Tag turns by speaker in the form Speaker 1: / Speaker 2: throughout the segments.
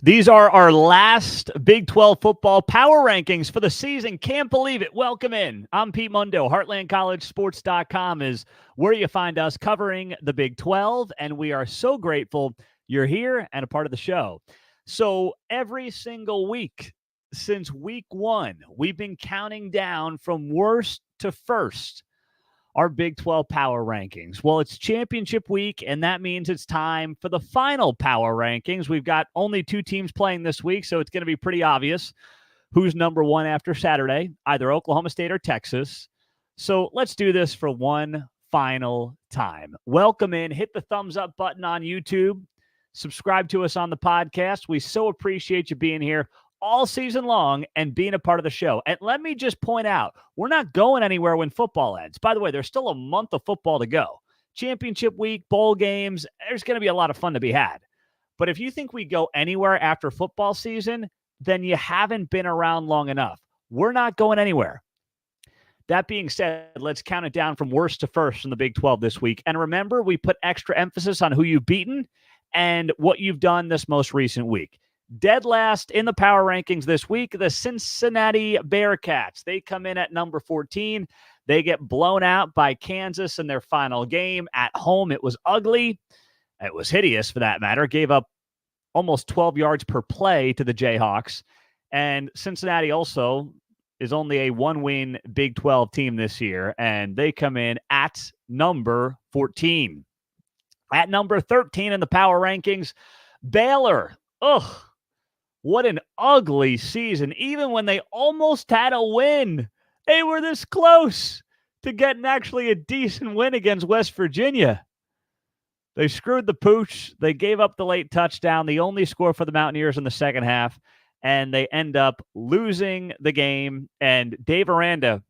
Speaker 1: These are our last Big 12 football power rankings for the season. Can't believe it. Welcome in. I'm Pete Mundo. HeartlandCollegeSports.com is where you find us covering the Big 12, and we are so grateful you're here and a part of the show. So every single week since week one, we've been counting down from worst to first our Big 12 power rankings. Well, it's championship week, and that means it's time for the final power rankings. We've got only two teams playing this week, so it's going to be pretty obvious who's number one after Saturday, either Oklahoma State or Texas. So let's do this for one final time. Welcome in. Hit the thumbs up button on YouTube. Subscribe to us on the podcast. We so appreciate you being here all season long and being a part of the show. And let me just point out, we're not going anywhere when football ends. By the way, there's still a month of football to go. Championship week, bowl games, there's going to be a lot of fun to be had. But if you think we go anywhere after football season, then you haven't been around long enough. We're not going anywhere. That being said, let's count it down from worst to first in the Big 12 this week. And remember, we put extra emphasis on who you've beaten and what you've done this most recent week. Dead last in the power rankings this week, the Cincinnati Bearcats. They come in at number 14. They get blown out by Kansas in their final game. At home, it was ugly. It was hideous, for that matter. Gave up almost 12 yards per play to the Jayhawks. And Cincinnati also is only a one-win Big 12 team this year, and they come in at number 14. At number 13 in the power rankings, Baylor. Ugh. What an ugly season. Even when they almost had a win, they were this close to getting actually a decent win against West Virginia. They screwed the pooch. They gave up the late touchdown, the only score for the Mountaineers in the second half, and they end up losing the game. And Dave Aranda,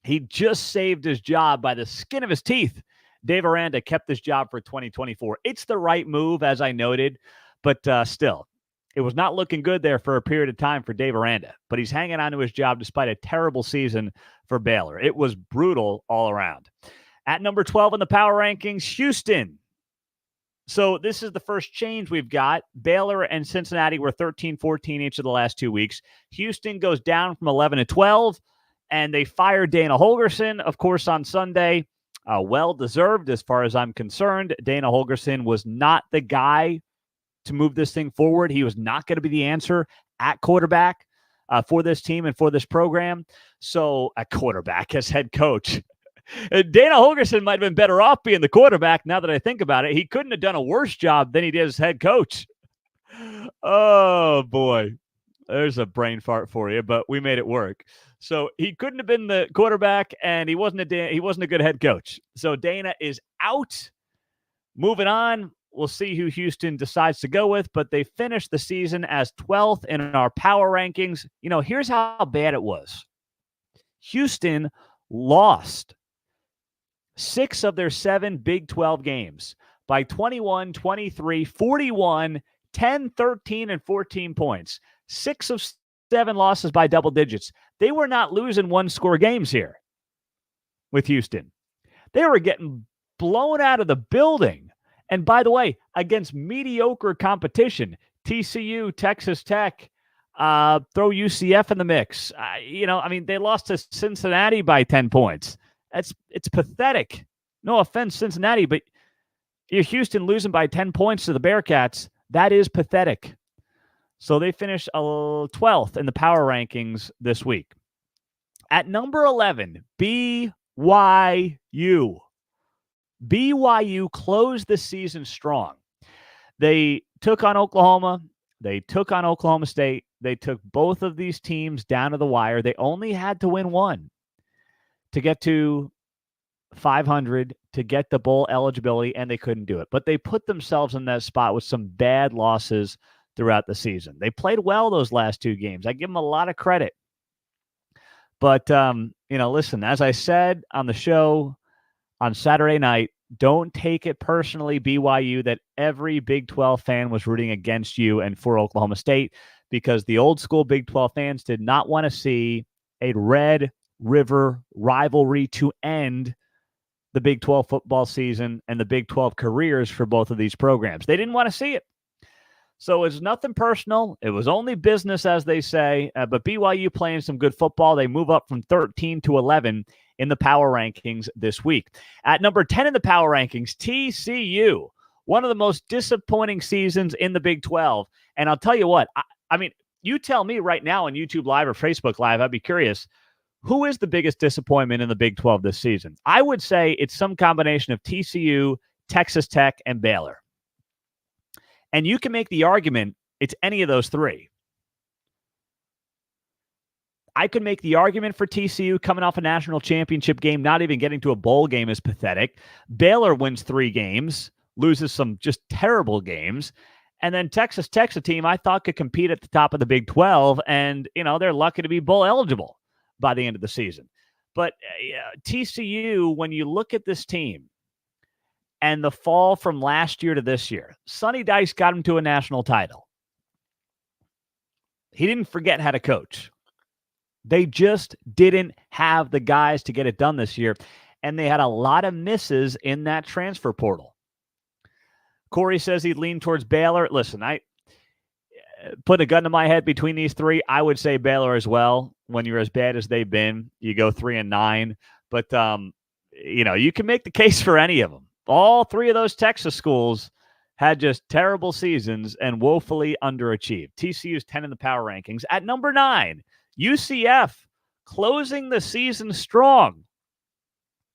Speaker 1: he just saved his job by the skin of his teeth. Dave Aranda kept his job for 2024. It's the right move, as I noted, but still. It was not looking good there for a period of time for Dave Aranda, but he's hanging on to his job despite a terrible season for Baylor. It was brutal all around. At number 12 in the power rankings, Houston. So this is the first change we've got. Baylor and Cincinnati were 13-14 each of the last 2 weeks. Houston goes down from 11 to 12, and they fired Dana Holgorsen, of course, on Sunday. Well-deserved as far as I'm concerned. Dana Holgorsen was not the guy to move this thing forward. He was not going to be the answer at quarterback for this team and for this program. So at quarterback as head coach, Dana Holgorsen might have been better off being the quarterback. Now that I think about it, he couldn't have done a worse job than he did as head coach. Oh boy, there's a brain fart for you, but we made it work. So he couldn't have been the quarterback, and he wasn't a good head coach. So Dana is out. Moving on. We'll see who Houston decides to go with, but they finished the season as 12th in our power rankings. You know, here's how bad it was. Houston lost 6 of their 7 Big 12 games by 21, 23, 41, 10, 13, and 14 points. 6 of 7 losses by double digits. They were not losing one-score games here with Houston. They were getting blown out of the building. And by the way, against mediocre competition, TCU, Texas Tech, throw UCF in the mix. They lost to Cincinnati by 10 points. It's pathetic. No offense, Cincinnati, but you're Houston losing by 10 points to the Bearcats. That is pathetic. So they finished 12th in the power rankings this week. At number 11, BYU. BYU closed the season strong. They took on Oklahoma. They took on Oklahoma State. They took both of these teams down to the wire. They only had to win one to get to 500, to get the bowl eligibility, and they couldn't do it. But they put themselves in that spot with some bad losses throughout the season. They played well those last 2 games. I give them a lot of credit. But, listen, as I said on the show on Saturday night, don't take it personally, BYU, that every Big 12 fan was rooting against you and for Oklahoma State, because the old school Big 12 fans did not want to see a Red River rivalry to end the Big 12 football season and the Big 12 careers for both of these programs. They didn't want to see it. So it's nothing personal. It was only business, as they say. But BYU playing some good football. They move up from 13 to 11 in the power rankings this week. At number 10 in the power rankings, TCU. One of the most disappointing seasons in the Big 12. And I'll tell you what, I mean, you tell me right now on YouTube Live or Facebook Live, I'd be curious, who is the biggest disappointment in the Big 12 this season? I would say it's some combination of TCU, Texas Tech, and Baylor. And you can make the argument it's any of those three. I could make the argument for TCU coming off a national championship game, not even getting to a bowl game is pathetic. Baylor wins 3 games, loses some just terrible games. And then Texas Tech's a team I thought could compete at the top of the Big 12, and, they're lucky to be bowl eligible by the end of the season. But TCU, when you look at this team and the fall from last year to this year, Sonny Dice got him to a national title. He didn't forget how to coach. They just didn't have the guys to get it done this year, and they had a lot of misses in that transfer portal. Corey says he'd lean towards Baylor. Listen, I put a gun to my head between these three. I would say Baylor as well. When you're as bad as they've been, you go 3-9. But, you can make the case for any of them. All three of those Texas schools had just terrible seasons and woefully underachieved. TCU's 10 in the power rankings. At number 9, UCF closing the season strong.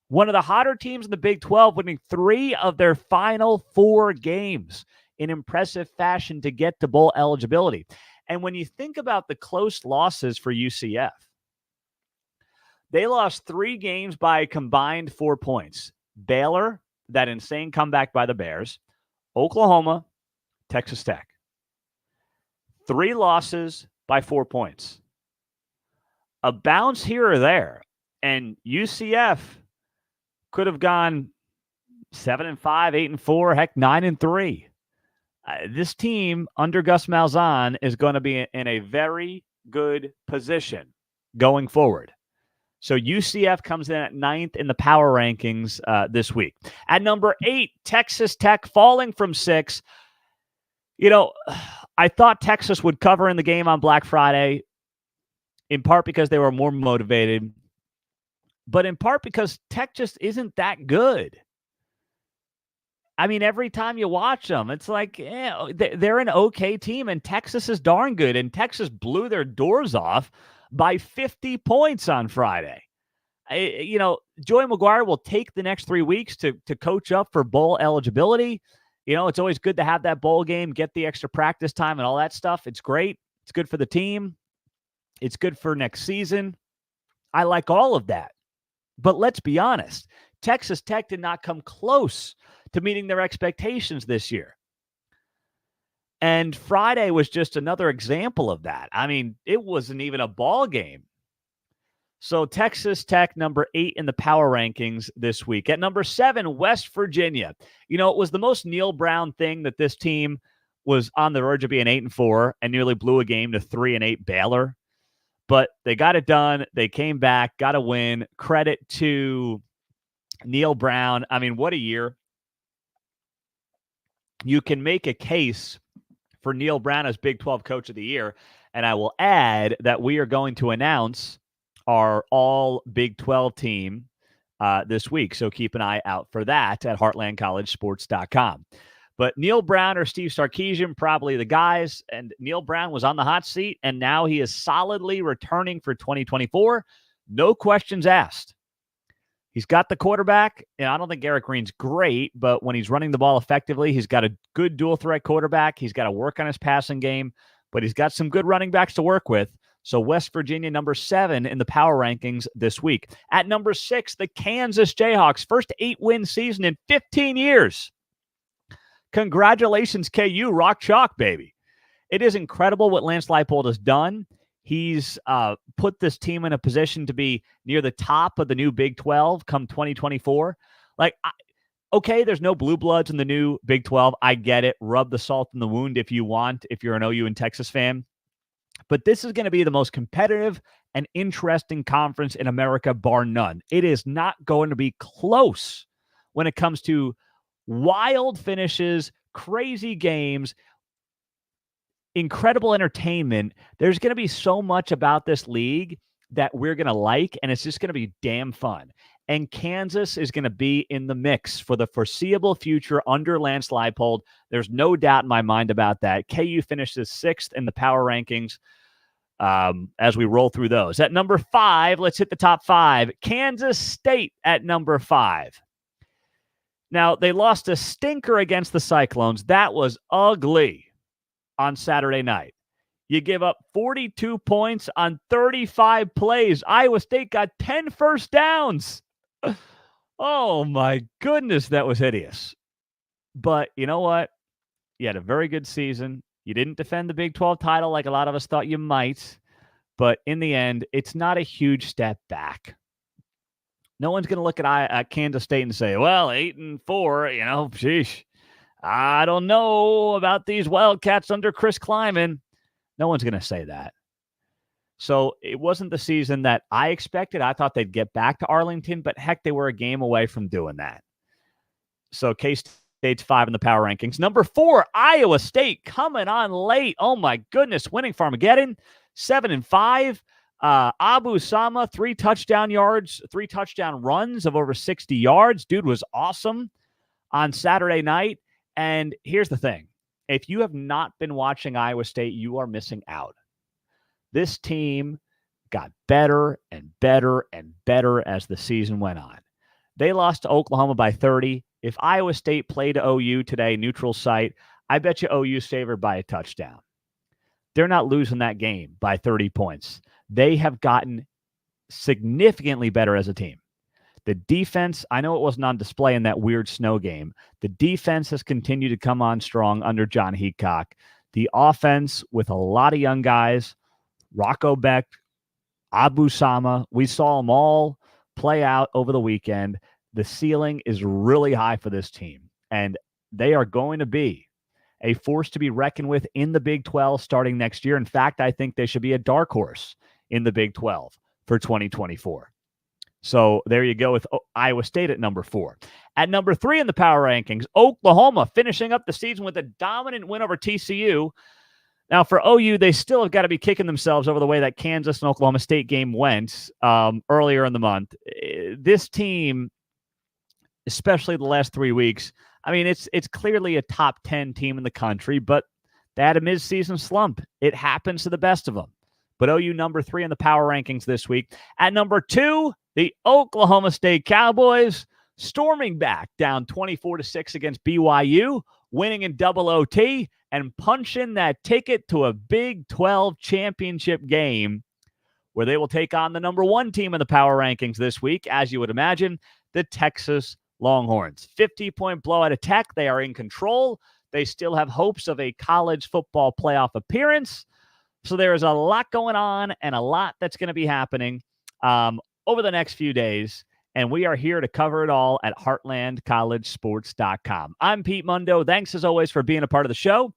Speaker 1: One of the hotter teams in the Big 12, winning 3 of their final 4 games in impressive fashion to get to bowl eligibility. And when you think about the close losses for UCF, they lost 3 games by a combined 4 points. Baylor, that insane comeback by the Bears, Oklahoma, Texas Tech. 3 losses by 4 points. A bounce here or there, and UCF could have gone 7-5, 8-4, heck, 9-3. This team under Gus Malzahn is going to be in a very good position going forward. So UCF comes in at 9th in the power rankings this week. At number 8, Texas Tech falling from 6. I thought Texas would cover in the game on Black Friday, in part because they were more motivated, but in part because Tech just isn't that good. I mean, every time you watch them, it's like, they're an okay team, and Texas is darn good, and Texas blew their doors off by 50 points on Friday. Joey McGuire will take the next 3 weeks to coach up for bowl eligibility. It's always good to have that bowl game, get the extra practice time and all that stuff. It's great. It's good for the team. It's good for next season. I like all of that. But let's be honest, Texas Tech did not come close to meeting their expectations this year. And Friday was just another example of that. I mean, it wasn't even a ball game. So Texas Tech, number 8 in the power rankings this week. At number 7, West Virginia. It was the most Neil Brown thing that this team was on the verge of being 8-4 and nearly blew a game to 3-8 Baylor. But they got it done. They came back, got a win. Credit to Neil Brown. I mean, what a year. You can make a case for Neil Brown as Big 12 Coach of the Year. And I will add that we are going to announce our all Big 12 team this week. So keep an eye out for that at heartlandcollegesports.com. But Neil Brown or Steve Sarkisian, probably the guys. And Neil Brown was on the hot seat, and now he is solidly returning for 2024. No questions asked. He's got the quarterback. And I don't think Eric Green's great, but when he's running the ball effectively, he's got a good dual threat quarterback. He's got to work on his passing game, but he's got some good running backs to work with. So West Virginia, number 7 in the power rankings this week. At number 6, the Kansas Jayhawks, first 8-win season in 15 years. Congratulations, KU. Rock chalk, baby. It is incredible what Lance Leipold has done. He's put this team in a position to be near the top of the new Big 12 come 2024. Okay, there's no blue bloods in the new Big 12. I get it. Rub the salt in the wound if you want, if you're an OU and Texas fan. But this is going to be the most competitive and interesting conference in America, bar none. It is not going to be close when it comes to wild finishes, crazy games. incredible entertainment. There's going to be so much about this league that we're going to like, and it's just going to be damn fun. And Kansas is going to be in the mix for the foreseeable future under Lance Leipold. There's no doubt in my mind about that. KU finishes 6th in the power rankings as we roll through those. At number 5, let's hit the top 5. Kansas State at number 5. Now, they lost a stinker against the Cyclones. That was ugly on Saturday night. You give up 42 points on 35 plays. Iowa State got 10 first downs. Oh, my goodness, that was hideous. But you know what? You had a very good season. You didn't defend the Big 12 title like a lot of us thought you might. But in the end, it's not a huge step back. No one's going to look at Kansas State and say, well, 8-4, sheesh. I don't know about these Wildcats under Chris Kleiman. No one's going to say that. So it wasn't the season that I expected. I thought they'd get back to Arlington, but heck, they were a game away from doing that. So K-State's 5 in the power rankings. Number 4, Iowa State coming on late. Oh my goodness, winning Farmageddon, 7-5. Abu Sama, 3 touchdown runs of over 60 yards. Dude was awesome on Saturday night. And here's the thing. If you have not been watching Iowa State, you are missing out. This team got better and better and better as the season went on. They lost to Oklahoma by 30. If Iowa State played OU today, neutral site, I bet you OU's favored by a touchdown. They're not losing that game by 30 points. They have gotten significantly better as a team. The defense, I know it wasn't on display in that weird snow game. The defense has continued to come on strong under John Heacock. The offense with a lot of young guys, Rocco Beck, Abu Sama, we saw them all play out over the weekend. The ceiling is really high for this team, and they are going to be a force to be reckoned with in the Big 12 starting next year. In fact, I think they should be a dark horse in the Big 12 for 2024. So there you go with Iowa State at number 4. At number 3 in the power rankings, Oklahoma finishing up the season with a dominant win over TCU. Now, for OU, they still have got to be kicking themselves over the way that Kansas and Oklahoma State game went earlier in the month. This team, especially the last 3 weeks, I mean, it's clearly a top 10 team in the country, but they had a mid-season slump. It happens to the best of them. But OU number 3 in the power rankings this week. At number 2, the Oklahoma State Cowboys storming back down 24-6 against BYU, winning in double OT, and punching that ticket to a Big 12 championship game where they will take on the number 1 team in the power rankings this week, as you would imagine, the Texas Longhorns. 50-point blowout at Tech. They are in control. They still have hopes of a college football playoff appearance. So there is a lot going on and a lot that's going to be happening over the next few days. And we are here to cover it all at heartlandcollegesports.com. I'm Pete Mundo. Thanks, as always, for being a part of the show.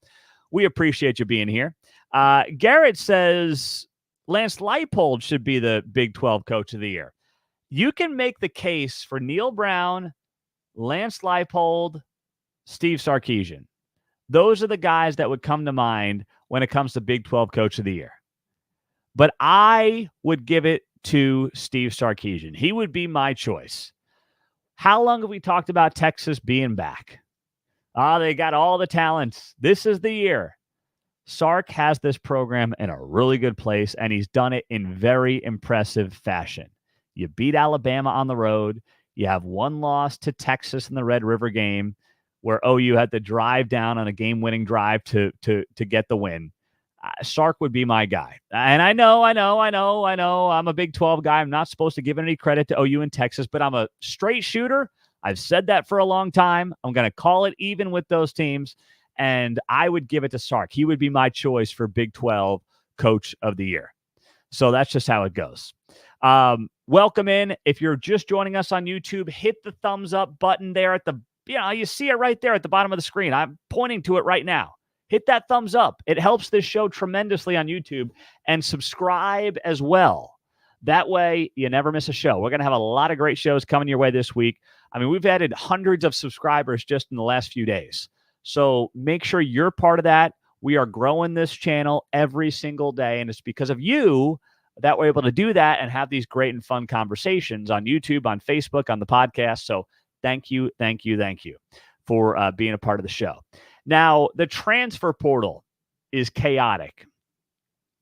Speaker 1: We appreciate you being here. Garrett says Lance Leipold should be the Big 12 Coach of the Year. You can make the case for Neil Brown, Lance Leipold, Steve Sarkisian. Those are the guys that would come to mind when it comes to Big 12 Coach of the Year. But I would give it to Steve Sarkisian. He would be my choice. How long have we talked about Texas being back? They got all the talents. This is the year. Sark has this program in a really good place, and he's done it in very impressive fashion. You beat Alabama on the road. You have one loss to Texas in the Red River game where OU had to drive down on a game-winning drive to get the win. Sark would be my guy. And I know. I'm a Big 12 guy. I'm not supposed to give any credit to OU and Texas, but I'm a straight shooter. I've said that for a long time. I'm going to call it even with those teams, and I would give it to Sark. He would be my choice for Big 12 Coach of the Year. So that's just how it goes. Welcome in. If you're just joining us on YouTube, hit the thumbs up button there at the, you see it right there at the bottom of the screen. I'm pointing to it right now. Hit that thumbs up. It helps this show tremendously on YouTube, and subscribe as well. That way you never miss a show. We're going to have a lot of great shows coming your way this week. I mean, we've added hundreds of subscribers just in the last few days. So make sure you're part of that. We are growing this channel every single day, and it's because of you that we're able to do that and have these great and fun conversations on YouTube, on Facebook, on the podcast. So thank you for being a part of the show. Now, the transfer portal is chaotic.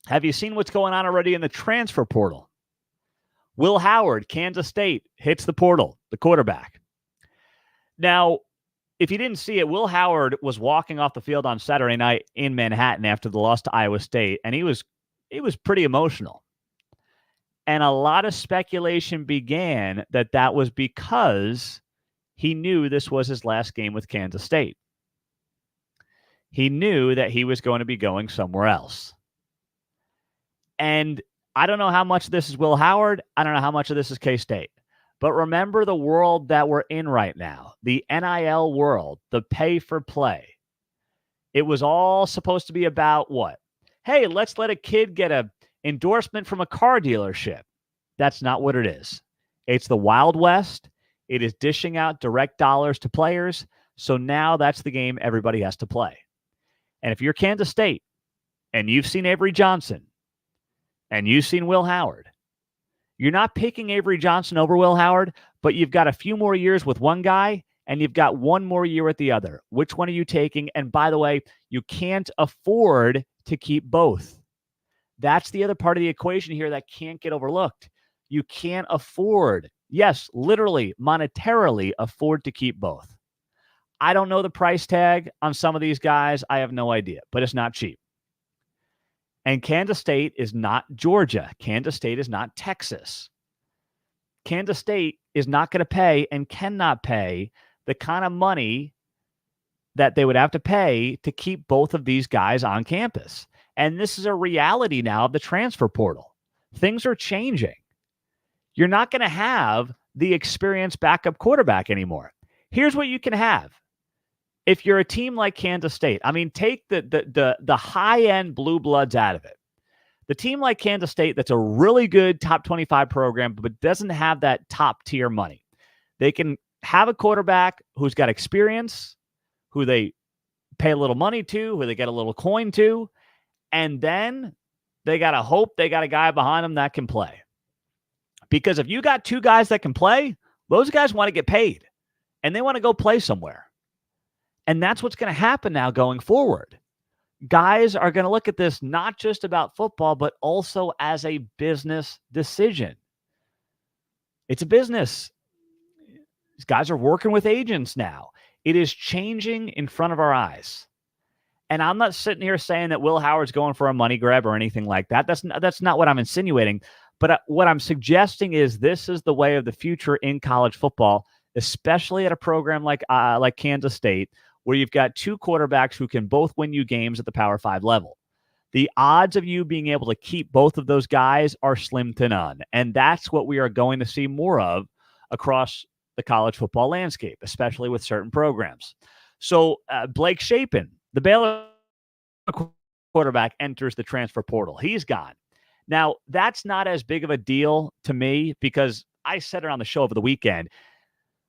Speaker 1: Have you seen what's going on already in the transfer portal? Will Howard, Kansas State, hits the portal, the quarterback. Now, if you didn't see it, Will Howard was walking off the field on Saturday night in Manhattan after the loss to Iowa State, and he was pretty emotional. And a lot of speculation began that was because he knew this was his last game with Kansas State. He knew that he was going to be going somewhere else. And I don't know how much of this is Will Howard. I don't know how much of this is K-State. But remember the world that we're in right now, the NIL world, the pay for play. It was all supposed to be about what? Hey, let's let a kid get an endorsement from a car dealership. That's not what it is. It's the Wild West. It is dishing out direct dollars to players. So now that's the game everybody has to play. And if you're Kansas State and you've seen Avery Johnson and you've seen Will Howard, you're not picking Avery Johnson over Will Howard, but you've got a few more years with one guy and you've got one more year with the other. Which one are you taking? And by the way, you can't afford to keep both. That's the other part of the equation here that can't get overlooked. You can't afford, yes, literally, monetarily afford to keep both. I don't know the price tag on some of these guys. I have no idea, but it's not cheap. And Kansas State is not Georgia. Kansas State is not Texas. Kansas State is not going to pay and cannot pay the kind of money that they would have to pay to keep both of these guys on campus. And this is a reality now of the transfer portal. Things are changing. You're not going to have the experienced backup quarterback anymore. Here's what you can have. If you're a team like Kansas State, I mean, take the high-end blue bloods out of it. The team like Kansas State that's a really good top 25 program, but doesn't have that top-tier money. They can have a quarterback who's got experience, who they pay a little money to, who they get a little coin to, and then they got to hope they got a guy behind them that can play. Because if you got two guys that can play, those guys want to get paid, and they want to go play somewhere. And that's what's going to happen now going forward. Guys are going to look at this not just about football, but also as a business decision. It's a business. These guys are working with agents now. It is changing in front of our eyes. And I'm not sitting here saying that Will Howard's going for a money grab or anything like that. That's not what I'm insinuating. But what I'm suggesting is this is the way of the future in college football, especially at a program like Kansas State, where you've got two quarterbacks who can both win you games at the Power 5 level. The odds of you being able to keep both of those guys are slim to none. And that's what we are going to see more of across the college football landscape, especially with certain programs. So Blake Shapen, the Baylor quarterback, enters the transfer portal. He's gone. Now, that's not as big of a deal to me because I said it on the show over the weekend.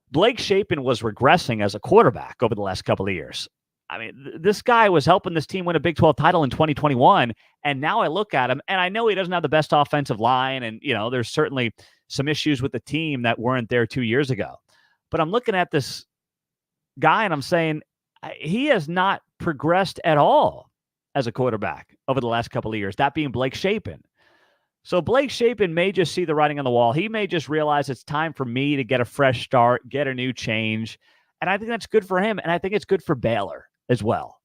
Speaker 1: Blake Shapen was regressing as a quarterback over the last couple of years. I mean, this guy was helping this team win a Big 12 title in 2021, and now I look at him, and I know he doesn't have the best offensive line, and, there's certainly some issues with the team that weren't there 2 years ago. But I'm looking at this guy, and I'm saying he has not progressed at all as a quarterback over the last couple of years, that being Blake Shapen. So Blake Shapen may just see the writing on the wall. He may just realize it's time for me to get a fresh start, get a new change. And I think that's good for him. And I think it's good for Baylor as well.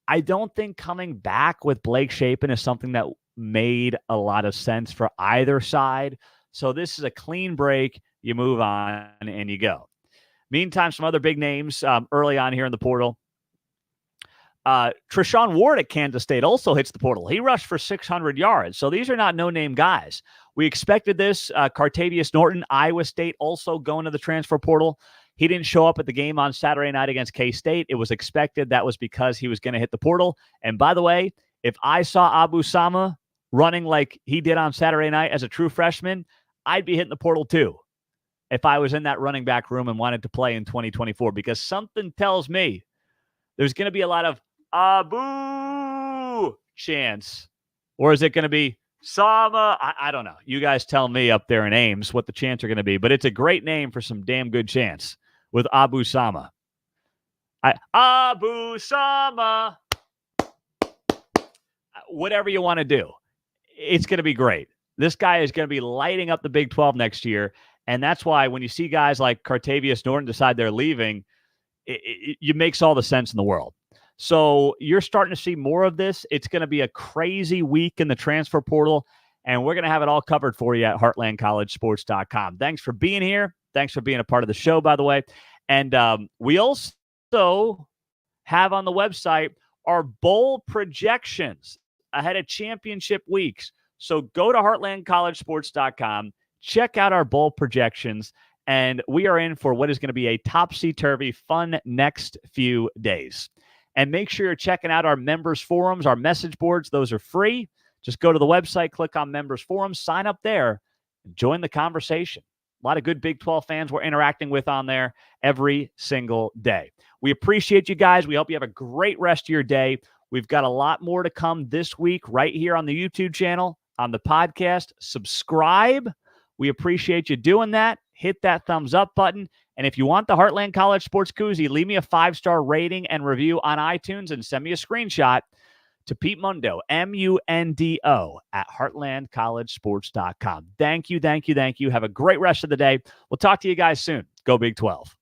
Speaker 1: I don't think coming back with Blake Shapen is something that made a lot of sense for either side. So this is a clean break. You move on and you go. Meantime, some other big names early on here in the portal. Treshaun Ward at Kansas State also hits the portal. He rushed for 600 yards. So these are not no-name guys. We expected this. Cartavius Norton, Iowa State, also going to the transfer portal. He didn't show up at the game on Saturday night against K-State. It was expected. That was because he was going to hit the portal. And by the way, if I saw Abu Sama running like he did on Saturday night as a true freshman, I'd be hitting the portal too if I was in that running back room and wanted to play in 2024, because something tells me there's going to be a lot of Abu chants? Or is it going to be Sama? I don't know. You guys tell me up there in Ames what the chants are going to be, but it's a great name for some damn good chants with Abu Sama. Abu Sama. Whatever you want to do. It's going to be great. This guy is going to be lighting up the Big 12 next year. And that's why when you see guys like Cartavius Norton decide they're leaving, it makes all the sense in the world. So you're starting to see more of this. It's going to be a crazy week in the transfer portal, and we're going to have it all covered for you at heartlandcollegesports.com. Thanks for being here. Thanks for being a part of the show, by the way. And we also have on the website our bowl projections ahead of championship weeks. So go to heartlandcollegesports.com, check out our bowl projections, and we are in for what is going to be a topsy-turvy, fun next few days. And make sure you're checking out our members forums, our message boards. Those are free. Just go to the website, click on members forums, sign up there, and join the conversation. A lot of good Big 12 fans we're interacting with on there every single day. We appreciate you guys. We hope you have a great rest of your day. We've got a lot more to come this week right here on the YouTube channel, on the podcast. Subscribe. We appreciate you doing that. Hit that thumbs up button. And if you want the Heartland College Sports Koozie, leave me a 5-star rating and review on iTunes and send me a screenshot to Pete Mundo, Mundo, at heartlandcollegesports.com. Thank you. Have a great rest of the day. We'll talk to you guys soon. Go Big 12.